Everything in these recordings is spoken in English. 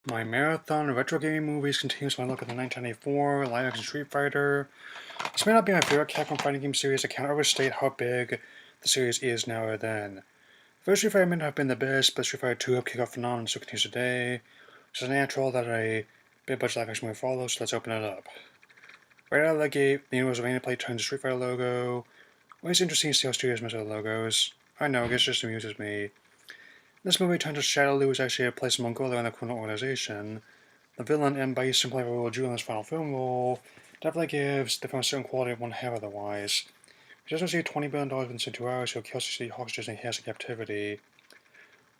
My marathon of retro gaming movies continues when I look at the 1994 live-action Street Fighter. This may not be my favorite Capcom fighting game series. I can't overstate how big the series is now or then. First Street Fighter may not have been the best, but Street Fighter 2 helped kick off phenomenon, so it continues today. So it's natural that a big budget live-action movie follows, so let's open it up. Right out of the gate, the universal plate turns the Street Fighter logo. Always interesting to see how studios mess with the logos. I know, I guess it just amuses me. This movie turns out Shadaloo was actually a place in Mongolia in the criminal organization. The villain M. Bison, played by Will Jewell in his final film role, definitely gives the film a certain quality it wouldn't have otherwise. He doesn't receive $20 billion within 2 hours, so kills city hostages and he has in captivity.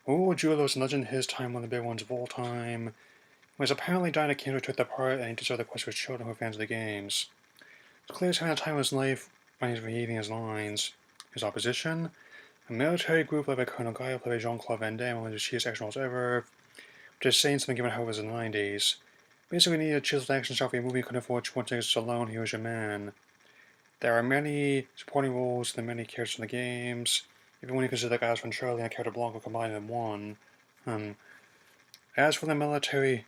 Will Jewell was a legend in his time, one of the big ones of all time. He was apparently dying of cancer took the part, and he deserved the quest for his children who are fans of the games. It's clear as having a time of his life when he's reading his lines. His opposition? A military group led by Colonel Guile, played by Jean-Claude Van Damme, one of the cheesiest action roles ever, which is saying something given how it was in the 90s. Basically, needed a chiseled action star for your movie, couldn't afford Schwarzenegger alone, he was your man. There are many supporting roles and many characters in the games, even when you consider the guys from Charlie and Character Blanco combined in one. As for the military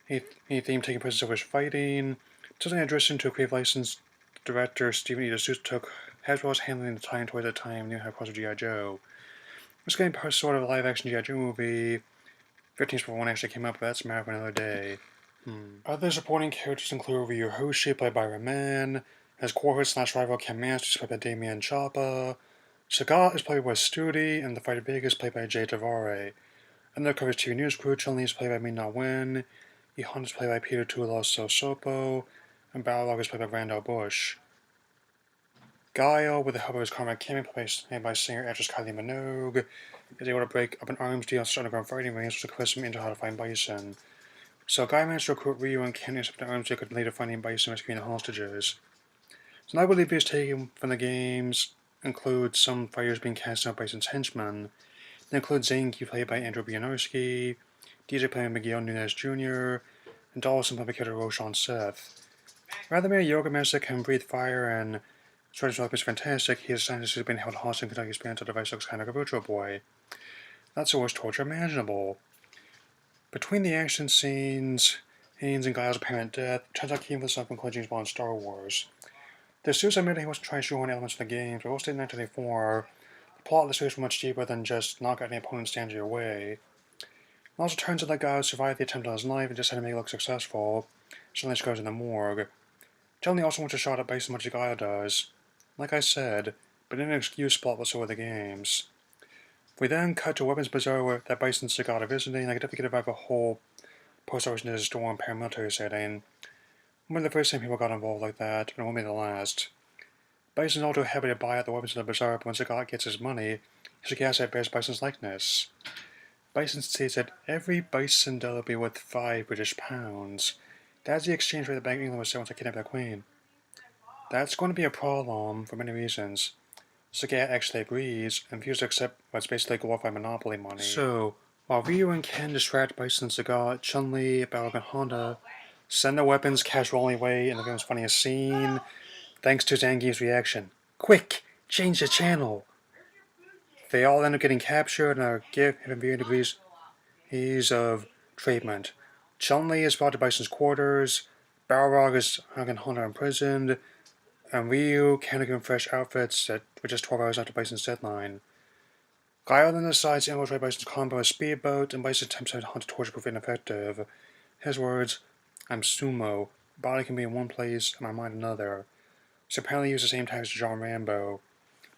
theme taking place in fighting, something addressed into a creative license director Stephen E. D'Souza took, Hasbro was handling the time towards that time, knew how to cross with G.I. Joe. This getting part sort of a live-action G.I. Joe movie. 15/1 actually came up, but that's a matter for another day. Other supporting characters include Ryu Hoshi, played by Raman, his core-slash-rival Ken Masters, played by Damian Chapa, Sagat is played by Studi, and the Fighter Big is played by Jay Tavare. Undercover's TV news crew, Chun-Li is played by Min-Na Wen, Ihan is played by Peter Tuloso Sopo, and Balrog is played by Randall Bush. Guile, with the help of his comrade Kimmy, played by singer-actress Kylie Minogue, is able to break up an arms deal on such underground fighting rings, which equips him into how to find Bison. So Guy managed to recruit Ryu and Ken into an arms deal could later finding Bison and rescuing the hostages. So now believe videos taken from the games include some fighters being cast out by Bison's henchmen. They include Zangief, played by Andrew Bianowski, DJ played by Miguel Nunez Jr., and Dawson played by character Roshan Seth. Rather than a yoga master that can breathe fire and Shredder's life is fantastic, he is a scientist who's been held hostage in Kentucky's experimental device looks kind of like a virtual boy. That's the worst torture imaginable. Between the action scenes, Haynes and Giles' apparent death, turns out Keen was something including James Bond Star Wars. The studio admitted he wasn't trying to shoehorn elements from the games, but also in 1984, the plot of the series was much deeper than just knock out any opponent stand your way. It also turns out that Giles survived the attempt on his life and just had to make it look successful. Suddenly she goes in the morgue. Johnny also wants a shot at Bison as much as Guile does. Like I said, but in an excuse plot was so with the games. We then cut to Weapons Bazaar where that Bison Sagat are visiting. I could definitely get about the whole post-origin near the store and paramilitary setting. One of the first time people got involved like that, and it won't be the last. Bison's also happy to buy out the weapons in the bazaar, but when Sagat gets his money, he gas that bears Bison's likeness. Bison states that every Bison dollar will be worth £5 British. That's the exchange rate the Bank of England was set once I kidnapped the Queen. That's going to be a problem for many reasons. Sagat actually agrees and refuses to accept what's basically glorified monopoly money. So, while Ryu and Ken distract Bison and Sagat, Chun-Li, Balrog, and Honda send their weapons casually away in the film's funniest scene, thanks to Zangief's reaction. Quick! Change the channel! They all end up getting captured and are given varying degrees of treatment. Chun-Li is brought to Bison's quarters, Balrog is hung and Honda imprisoned, and Ryu can't give him fresh outfits that were just 12 hours after Bison's deadline. Guile then decides to infiltrate Bison's combo a speedboat, and Bison attempts to hunt torture proof ineffective. His words, I'm sumo, body can be in one place and my mind another. So apparently he used the same tactics as John Rambo.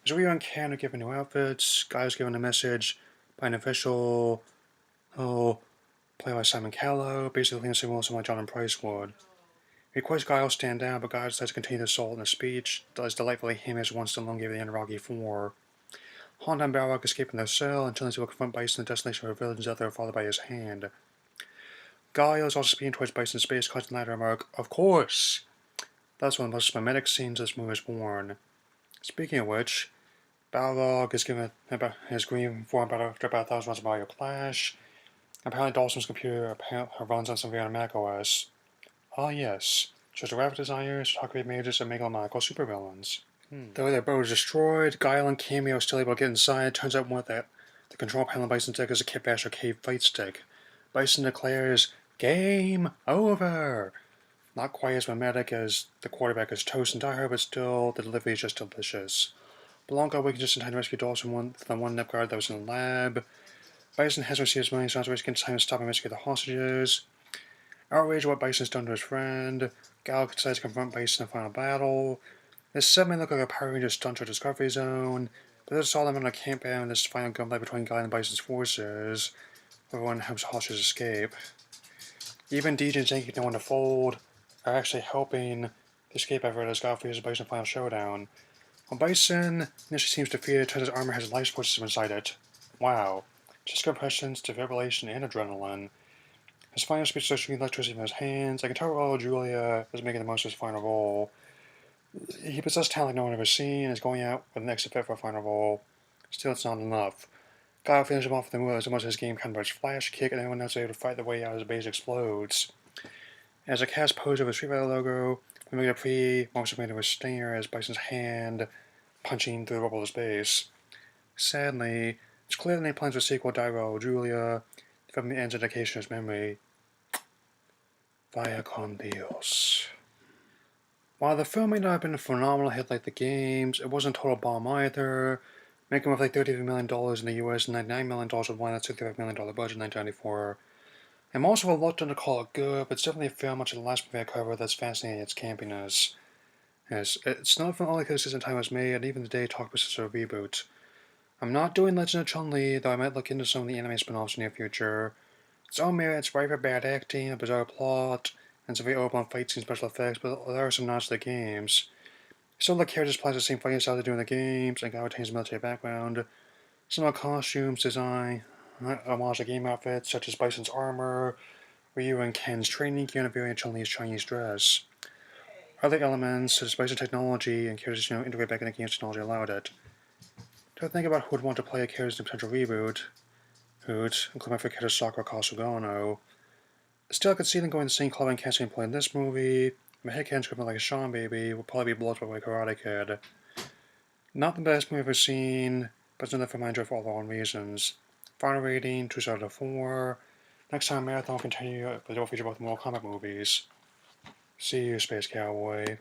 As Ryu and Ken are given new outfits, Guile's given a message by an official, played by Simon Callow, basically the same role like John and Price would. He requests Guile stand down, but Guile decides to continue the assault in a speech that is delightfully him as once Stallone gave the end of Rocky IV. Honda and Balrog escape from their cell, and Chun-Li will confront Bison at the destination of her villains out there followed by his hand. Guile is also speeding towards Bison's space, causing the latter remark, Of course! That's one of the most mimetic scenes this movie is born. Speaking of which, Balrog is given his green form after about 1,000 rounds of Mario Clash. Apparently Dawson's computer runs on something on Mac OS. Ah yes, shows the graphic designers, Huckabee Majors, and megalomaniacal supervillains. Though their boat is destroyed, Guile and Cameo are still able to get inside. Turns out the control panel of Bison's deck is a Kit Bash arcade fight stick. Bison declares, Game over! Not quite as mimetic as the quarterback is toast and dire, but still, the delivery is just delicious. Blanca awakens just in time to rescue Dawson from the one Nep guard that was in the lab. Bison has received his million sounds rescue in time to stop and rescue the hostages. Outraged at what Bison's done to his friend, Gal decides to confront Bison in the final battle. This set may look like a Power Rangers stunt or Discovery Zone, but this saw them in a campground in this final gunfight between Guy and Bison's forces, where everyone helps hostages escape. Even DJ and Zanky know when to fold, are actually helping the escape effort as God faces Bison's final showdown. When Bison initially seems defeated, turns his armor has a life support system inside it. Wow. Just compressions, defibrillation, and adrenaline. His final speech starts shooting electricity from his hands. I can tell Raul Julia is making the most of his final role. He possesses talent like no one ever seen and is going out with an extra fit for a final role. Still, it's not enough. Guile finishes him off with the move as much as his game converts flash, kick, and everyone else is able to fight their way out as the base explodes. As a cast pose over the Street Fighter logo, we make a pretty monster made of a stinger as Bison's hand punching through the rubble of his base. Sadly, it's clear that they plans for a sequel to Raul Julia from the end's dedication to his memory. Vaya con Dios. While the film may not have been a phenomenal hit like the games, it wasn't a total bomb either, making roughly $33 million in the US and $99 million with one $65 million budget in 1994. I'm also reluctant to call it good, but it's definitely a film much of the last movie I covered that's fascinating in its campiness. Yes, it's not from only because this in time was made, and even today talk about such a reboot. I'm not doing Legend of Chun-Li, though I might look into some of the anime spin-offs in the near future. Its own merits, right for bad acting, a bizarre plot, and some very overblown fight scene special effects, but there are some nods to the games. Some of the characters apply the same fighting style they do in the games, and God retains a military background. Some of the costumes, design, homage to game outfits, such as Bison's armor, Ryu and Ken's training gear, and a variant of Chun-Li's Chinese dress. Other elements, such as Bison technology and characters integrate back into games technology allowed it. To think about who would want to play a character in a potential reboot, including my favorite character Sakura Kasugono. Still, I could see them going the same club and casting play in this movie. My headcanon script like a Sean Baby would probably be blown by Karate Kid. Not the best movie I've ever seen, but it's another film I enjoy for all the wrong reasons. Final rating, 2 out of 4. Next time, Marathon will continue, but it will feature both Mortal Kombat movies. See you, Space Cowboy.